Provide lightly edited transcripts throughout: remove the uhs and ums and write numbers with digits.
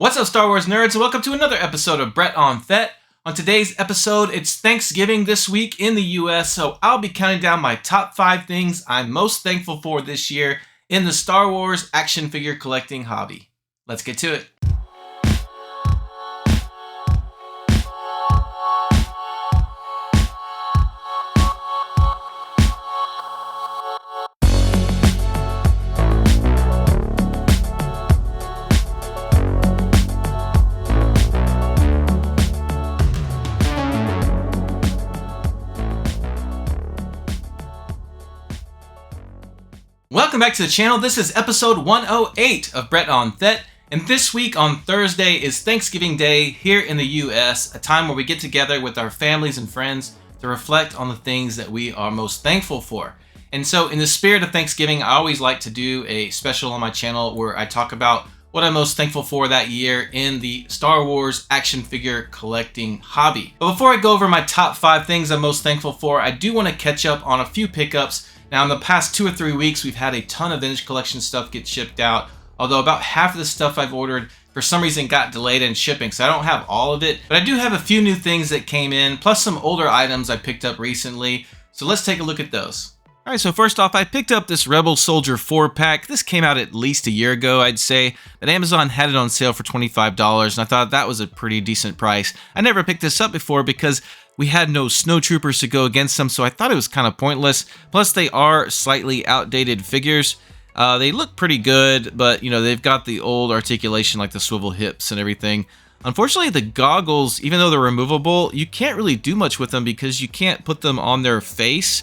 What's up, Star Wars nerds, and welcome to another episode of Brett on Fett. On today's episode, it's Thanksgiving this week in the US, so I'll be counting down my top 5 things I'm most thankful for this year in the Star Wars action figure collecting hobby. Let's get to it. Welcome back to the channel. This is episode 108 of Brett on Fett, and this week on Thursday is Thanksgiving Day here in the US, a time where we get together with our families and friends to reflect on the things that we are most thankful for. And so in the spirit of Thanksgiving, I always like to do a special on my channel where I talk about what I'm most thankful for that year in the Star Wars action figure collecting hobby. But before I go over my top 5 things I'm most thankful for, I do want to catch up on a few pickups. Now, in the past 2 or 3 weeks, we've had a ton of vintage collection stuff get shipped out, although about half of the stuff I've ordered for some reason got delayed in shipping, so I don't have all of it. But I do have a few new things that came in, plus some older items I picked up recently, so let's take a look at those. Alright, so first off, I picked up this Rebel Soldier 4-pack. This came out at least a year ago, I'd say, but Amazon had it on sale for $25, and I thought that was a pretty decent price. I never picked this up before because we had no snowtroopers to go against them, so I thought it was kind of pointless. Plus, they are slightly outdated figures. They look pretty good, but, you know, they've got the old articulation like the swivel hips and everything. Unfortunately, the goggles, even though they're removable, you can't really do much with them because you can't put them on their face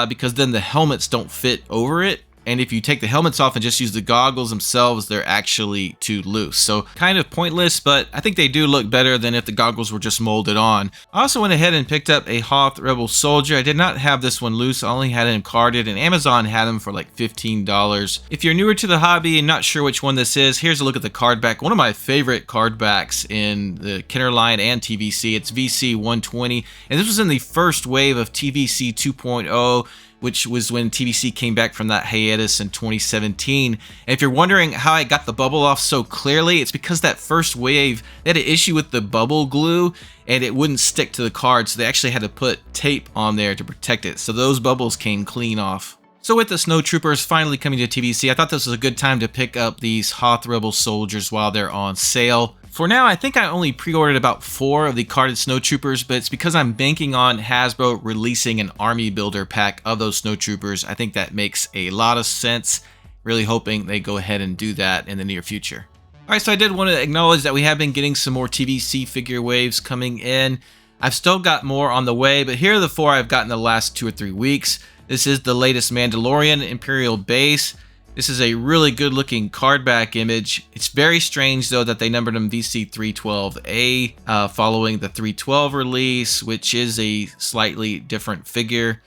because then the helmets don't fit over it. And if you take the helmets off and just use the goggles themselves, they're actually too loose. So kind of pointless, but I think they do look better than if the goggles were just molded on. I also went ahead and picked up a Hoth Rebel Soldier. I did not have this one loose. I only had him carded, and Amazon had them for like $15. If you're newer to the hobby and not sure which one this is, here's a look at the card back. One of my favorite card backs in the Kenner line and TVC. It's VC 120, and this was in the first wave of TVC 2.0, which was when TVC came back from that hiatus in 2017. And if you're wondering how I got the bubble off so clearly, it's because that first wave, they had an issue with the bubble glue and it wouldn't stick to the card, so they actually had to put tape on there to protect it. So those bubbles came clean off. So with the Snowtroopers finally coming to TVC, I thought this was a good time to pick up these Hoth Rebel Soldiers while they're on sale. For now, I think I only pre-ordered about 4 of the carded Snowtroopers, but it's because I'm banking on Hasbro releasing an army builder pack of those Snowtroopers. I think that makes a lot of sense. Really hoping they go ahead and do that in the near future. Alright, so I did want to acknowledge that we have been getting some more TVC figure waves coming in. I've still got more on the way, but here are the 4 I've gotten the last 2 or 3 weeks. This is the latest Mandalorian Imperial Base. This is a really good looking card back image. It's very strange though that they numbered him VC312A following the 312 release, which is a slightly different figure.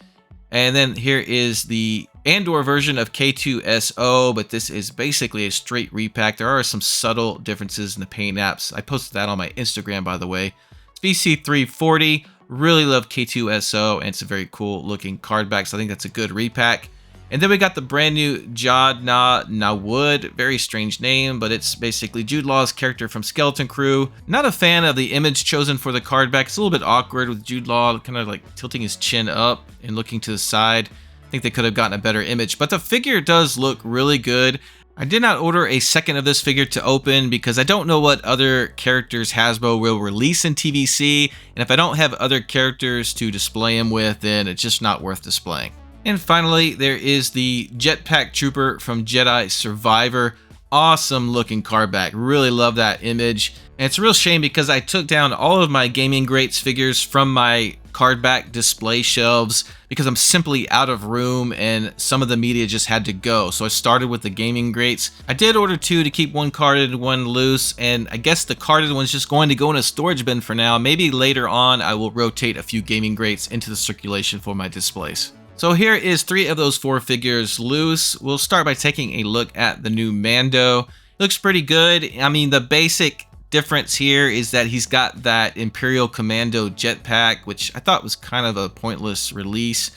And then here is the Andor version of K2SO, but this is basically a straight repack. There are some subtle differences in the paint apps. I posted that on my Instagram, by the way. It's VC340. Really love K2SO, and it's a very cool looking card back, so I think that's a good repack. And then we got the brand new Jad Nawud, very strange name, but it's basically Jude Law's character from Skeleton Crew. Not a fan of the image chosen for the card back. It's a little bit awkward with Jude Law kind of like tilting his chin up and looking to the side. I think they could have gotten a better image, but the figure does look really good. I did not order a second of this figure to open because I don't know what other characters Hasbro will release in TVC, and if I don't have other characters to display them with, then it's just not worth displaying. And finally, there is the Jetpack Trooper from Jedi Survivor. Awesome looking card back. Really love that image. And it's a real shame because I took down all of my Gaming Greats figures from my card back display shelves because I'm simply out of room and some of the media just had to go. So I started with the Gaming Greats. I did order 2 to keep one carded, one loose, and I guess the carded one's just going to go in a storage bin for now. Maybe later on I will rotate a few Gaming Greats into the circulation for my displays. So here is 3 of those 4 figures loose. We'll start by taking a look at the new Mando. Looks pretty good. I mean, the basic difference here is that he's got that Imperial Commando jetpack, which I thought was kind of a pointless release.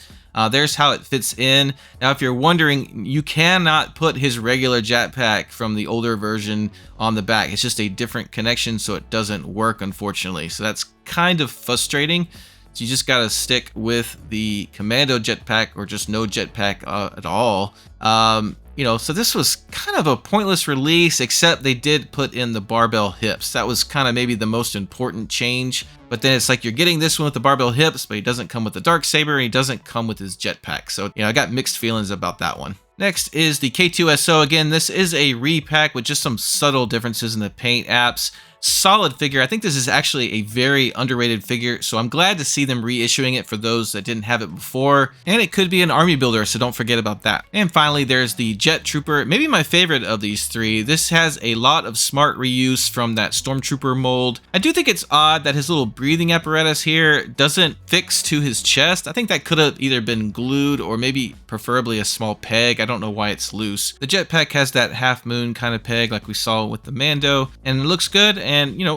There's how it fits in. Now, if you're wondering, you cannot put his regular jetpack from the older version on the back. It's just a different connection, so it doesn't work, unfortunately. So that's kind of frustrating. So you just gotta stick with the Commando jetpack or just no jetpack at all. So this was kind of a pointless release, except they did put in the barbell hips. That was kind of maybe the most important change. But then it's like you're getting this one with the barbell hips, but he doesn't come with the Darksaber and he doesn't come with his jetpack. So, I got mixed feelings about that one. Next is the K2SO. Again, this is a repack with just some subtle differences in the paint apps. Solid figure. I think this is actually a very underrated figure, so I'm glad to see them reissuing it for those that didn't have it before. And it could be an army builder, so don't forget about that. And finally, there's the Jet Trooper, maybe my favorite of these three. This has a lot of smart reuse from that Stormtrooper mold. I do think it's odd that his little breathing apparatus here doesn't fix to his chest. I think that could have either been glued or maybe preferably a small peg. I don't know why it's loose. The jetpack has that half moon kind of peg like we saw with the Mando, and it looks good. And,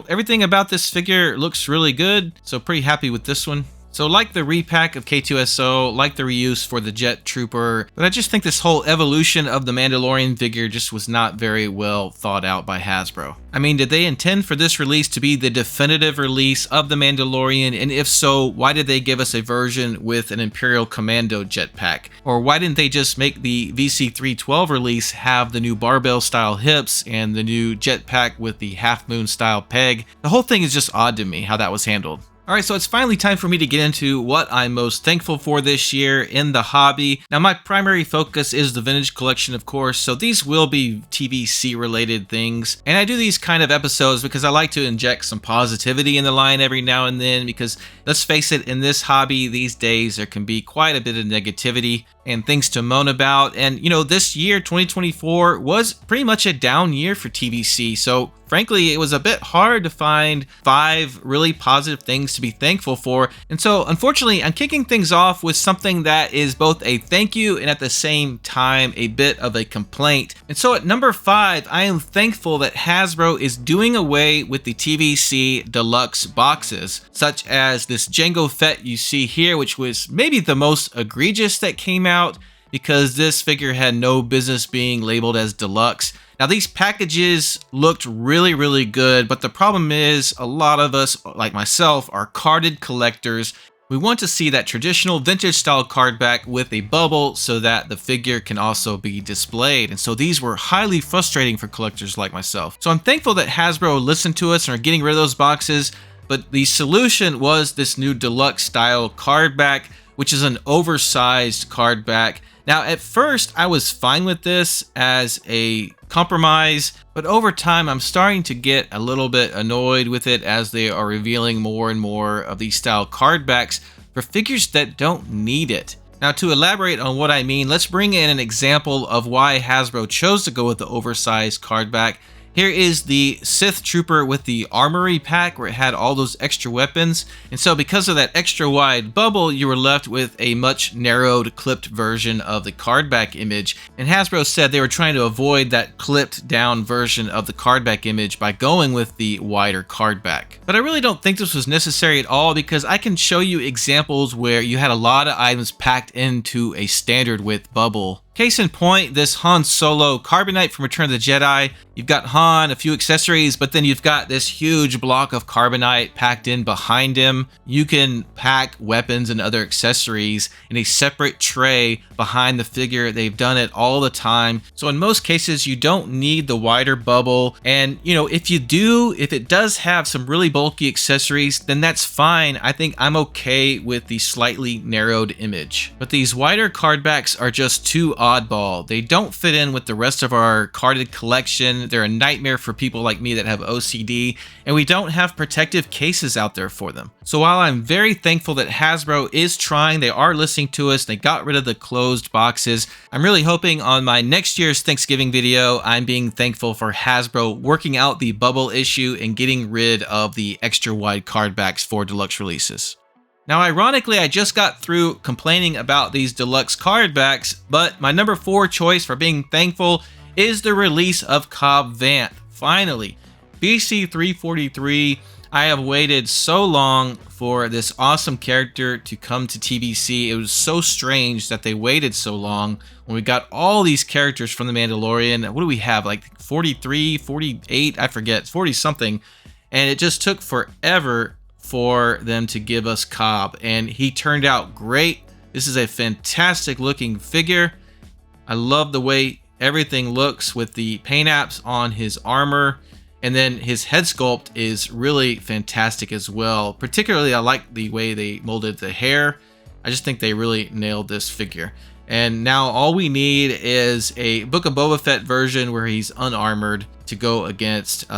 everything about this figure looks really good, so pretty happy with this one. So like the repack of K2SO, like the reuse for the Jet Trooper, but I just think this whole evolution of the Mandalorian figure just was not very well thought out by Hasbro. I mean, did they intend for this release to be the definitive release of the Mandalorian? And if so, why did they give us a version with an Imperial Commando jetpack? Or why didn't they just make the VC312 release have the new barbell style hips and the new jetpack with the half moon style peg? The whole thing is just odd to me how that was handled. Alright, so it's finally time for me to get into what I'm most thankful for this year in the hobby. Now, my primary focus is the vintage collection, of course, so these will be TVC related things. And I do these kind of episodes because I like to inject some positivity in the line every now and then, because let's face it, in this hobby these days there can be quite a bit of negativity and things to moan about. And this year, 2024, was pretty much a down year for TVC, so frankly, it was a bit hard to find 5 really positive things to be thankful for. And so, unfortunately, I'm kicking things off with something that is both a thank you and at the same time a bit of a complaint. And so at number 5, I am thankful that Hasbro is doing away with the TVC deluxe boxes, such as this Jango Fett you see here, which was maybe the most egregious that came out because this figure had no business being labeled as deluxe. Now, these packages looked really, really good, but the problem is a lot of us, like myself, are carded collectors. We want to see that traditional vintage style card back with a bubble so that the figure can also be displayed. And so these were highly frustrating for collectors like myself. So I'm thankful that Hasbro listened to us and are getting rid of those boxes, but the solution was this new deluxe style card back, which is an oversized card back. Now, at first, I was fine with this as a compromise, but over time, I'm starting to get a little bit annoyed with it as they are revealing more and more of these style card backs for figures that don't need it. Now, to elaborate on what I mean, let's bring in an example of why Hasbro chose to go with the oversized card back. Here is the Sith Trooper with the Armory pack where it had all those extra weapons. And so because of that extra wide bubble, you were left with a much narrowed, clipped version of the card back image. And Hasbro said they were trying to avoid that clipped down version of the card back image by going with the wider card back. But I really don't think this was necessary at all, because I can show you examples where you had a lot of items packed into a standard width bubble. Case in point, this Han Solo Carbonite from Return of the Jedi. You've got Han, a few accessories, but then you've got this huge block of Carbonite packed in behind him. You can pack weapons and other accessories in a separate tray behind the figure. They've done it all the time. So in most cases, you don't need the wider bubble. And, if you do, if it does have some really bulky accessories, then that's fine. I think I'm okay with the slightly narrowed image. But these wider card backs are just too oddball. They don't fit in with the rest of our carded collection. They're a nightmare for people like me that have OCD, and we don't have protective cases out there for them. So while I'm very thankful that Hasbro is trying, they are listening to us, they got rid of the closed boxes, I'm really hoping on my next year's Thanksgiving video, I'm being thankful for Hasbro working out the bubble issue and getting rid of the extra wide card backs for deluxe releases. Now, ironically, I just got through complaining about these deluxe card backs, but my number 4 choice for being thankful is the release of Cobb Vanth. Finally, BC-343, I have waited so long for this awesome character to come to TVC. It was so strange that they waited so long when we got all these characters from The Mandalorian. What do we have? Like 43, 48? I forget. 40 something. And it just took forever for them to give us Cobb. And he turned out great. This is a fantastic looking figure. I love the way everything looks with the paint apps on his armor. And then his head sculpt is really fantastic as well. Particularly, I like the way they molded the hair. I just think they really nailed this figure. And now all we need is a Book of Boba Fett version where he's unarmored to go against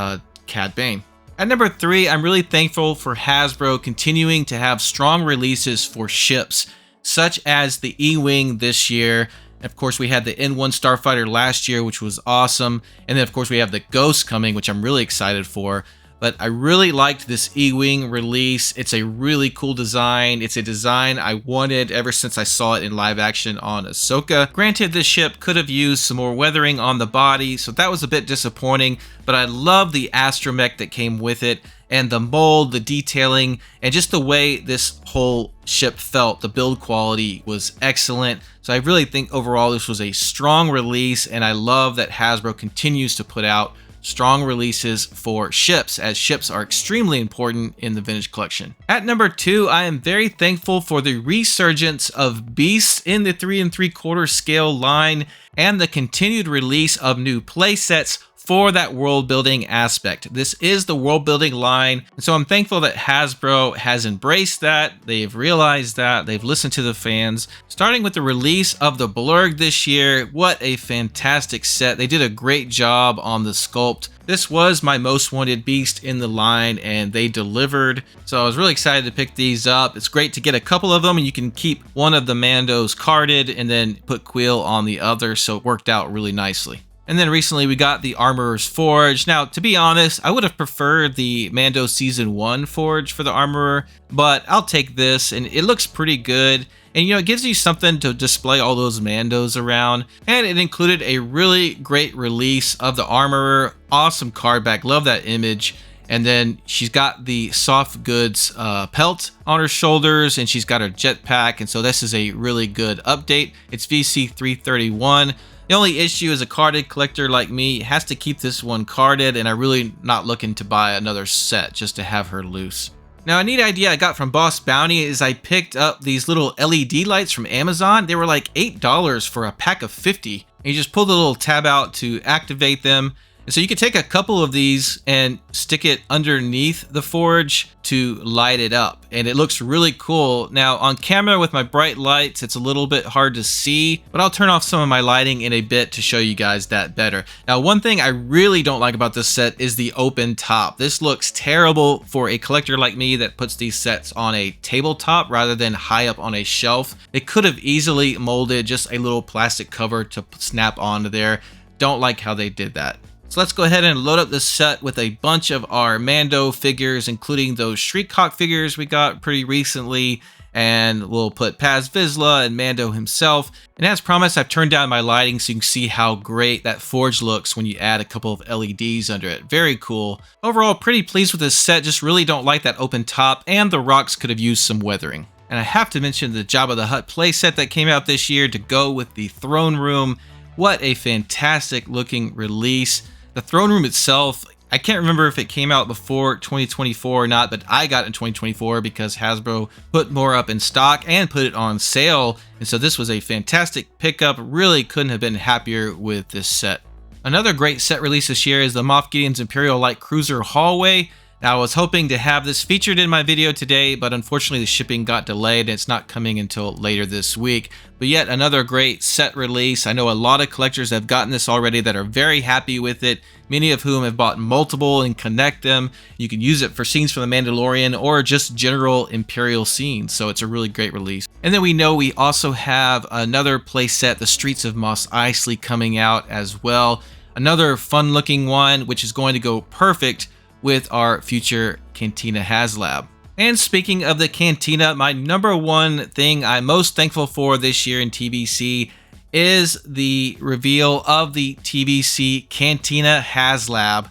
Cad Bane. At number 3, I'm really thankful for Hasbro continuing to have strong releases for ships, such as the E-Wing this year. Of course, we had the N1 Starfighter last year, which was awesome. And then, of course, we have the Ghost coming, which I'm really excited for. But I really liked this E-Wing release. It's a really cool design. It's a design I wanted ever since I saw it in live action on Ahsoka. Granted, this ship could have used some more weathering on the body, so that was a bit disappointing. But I love the astromech that came with it, and the mold, the detailing, and just the way this whole ship felt. The build quality was excellent. So I really think overall this was a strong release, and I love that Hasbro continues to put out strong releases for ships, as ships are extremely important in the vintage collection. At number 2, I am very thankful for the resurgence of beasts in the 3 3/4 scale line and the continued release of new playsets for that world building aspect. This is the world building line, and so I'm thankful that Hasbro has embraced that. They've realized that. They've listened to the fans. Starting with the release of the Blurg this year, what a fantastic set. They did a great job on the sculpt. This was my most wanted beast in the line, and they delivered. So I was really excited to pick these up. It's great to get a couple of them, and you can keep one of the Mandos carded and then put Quill on the other, so it worked out really nicely. And then recently we got the Armorer's Forge. Now, to be honest, I would have preferred the Mando Season 1 Forge for the Armorer, but I'll take this, and it looks pretty good. And, you know, it gives you something to display all those Mandos around. And it included a really great release of the Armorer. Awesome card back. Love that image. And then she's got the soft goods pelt on her shoulders, and she's got her jetpack. And so this is a really good update. It's VC-331. The only issue is a carded collector like me has to keep this one carded, and I'm really not looking to buy another set just to have her loose. Now, a neat idea I got from Boss Bounty is I picked up these little LED lights from Amazon. They were like $8 for a pack of 50. And you just pull the little tab out to activate them. And so you could take a couple of these and stick it underneath the forge to light it up. And it looks really cool. Now, on camera with my bright lights, it's a little bit hard to see, but I'll turn off some of my lighting in a bit to show you guys that better. Now, one thing I really don't like about this set is the open top. This looks terrible for a collector like me that puts these sets on a tabletop rather than high up on a shelf. They could have easily molded just a little plastic cover to snap onto there. Don't like how they did that. So let's go ahead and load up this set with a bunch of our Mando figures, including those Shriekhawk figures we got pretty recently. And we'll put Paz Vizsla and Mando himself. And as promised, I've turned down my lighting so you can see how great that forge looks when you add a couple of LEDs under it. Very cool. Overall, pretty pleased with this set. Just really don't like that open top, and the rocks could have used some weathering. And I have to mention the Jabba the Hutt playset that came out this year to go with the throne room. What a fantastic looking release. The throne room itself, I can't remember if it came out before 2024 or not, but I got it in 2024 because Hasbro put more up in stock and put it on sale. And so this was a fantastic pickup. Really couldn't have been happier with this set. Another great set release this year is the Moff Gideon's Imperial Light Cruiser Hallway. Now, I was hoping to have this featured in my video today, but unfortunately the shipping got delayed and it's not coming until later this week. But yet another great set release. I know a lot of collectors have gotten this already that are very happy with it, many of whom have bought multiple and connect them. You can use it for scenes from The Mandalorian or just general Imperial scenes, so it's a really great release. And then we know we also have another playset, the Streets of Mos Eisley, coming out as well. Another fun looking one, which is going to go perfect with our future Cantina Haslab. And speaking of the Cantina, my number one thing I'm most thankful for this year in TBC is the reveal of the TBC Cantina Haslab.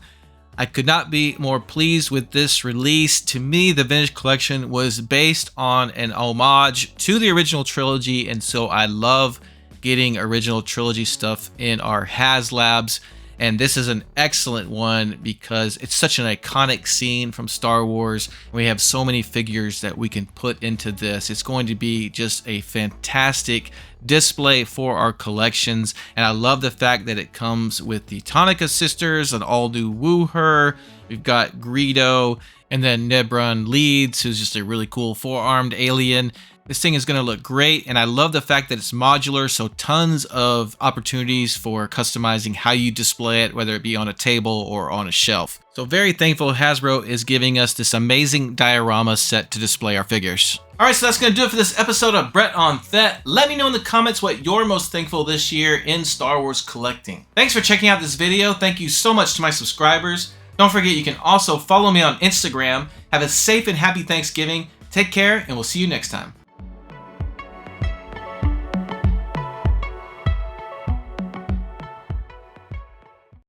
I could not be more pleased with this release. To me, the Vintage Collection was based on an homage to the original trilogy, and so I love getting original trilogy stuff in our Haslabs. And this is an excellent one because it's such an iconic scene from Star Wars. We have so many figures that we can put into this. It's going to be just a fantastic display for our collections. And I love the fact that it comes with the Tonica sisters, an all-new Wooher. We've got Greedo, and then Nebron Leeds, who's just a really cool four-armed alien. This thing is going to look great, and I love the fact that it's modular, so tons of opportunities for customizing how you display it, whether it be on a table or on a shelf. So very thankful Hasbro is giving us this amazing diorama set to display our figures. Alright, so that's going to do it for this episode of Brett on Fett. Let me know in the comments what you're most thankful this year in Star Wars collecting. Thanks for checking out this video. Thank you so much to my subscribers. Don't forget you can also follow me on Instagram. Have a safe and happy Thanksgiving. Take care, and we'll see you next time.